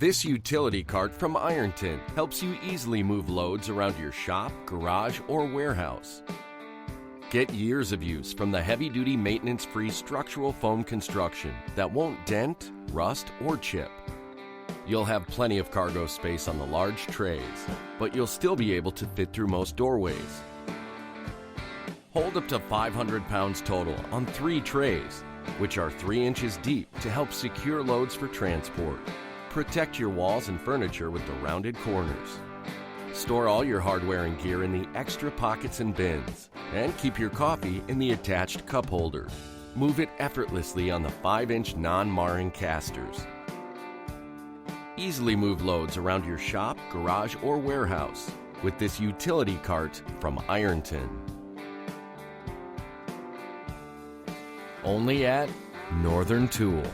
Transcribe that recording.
This utility cart from Ironton helps you easily move loads around your shop, garage, or warehouse. Get years of use from the heavy-duty maintenance-free structural foam construction that won't dent, rust, or chip. You'll have plenty of cargo space on the large trays, but you'll still be able to fit through most doorways. Hold up to 500 pounds total on 3 trays, which are 3 inches deep to help secure loads for transport. Protect your walls and furniture with the rounded corners. Store all your hardware and gear in the extra pockets and bins, and keep your coffee in the attached cup holder. Move it effortlessly on the 5-inch non-marring casters. Easily move loads around your shop, garage, or warehouse with this utility cart from Ironton. Only at Northern Tool.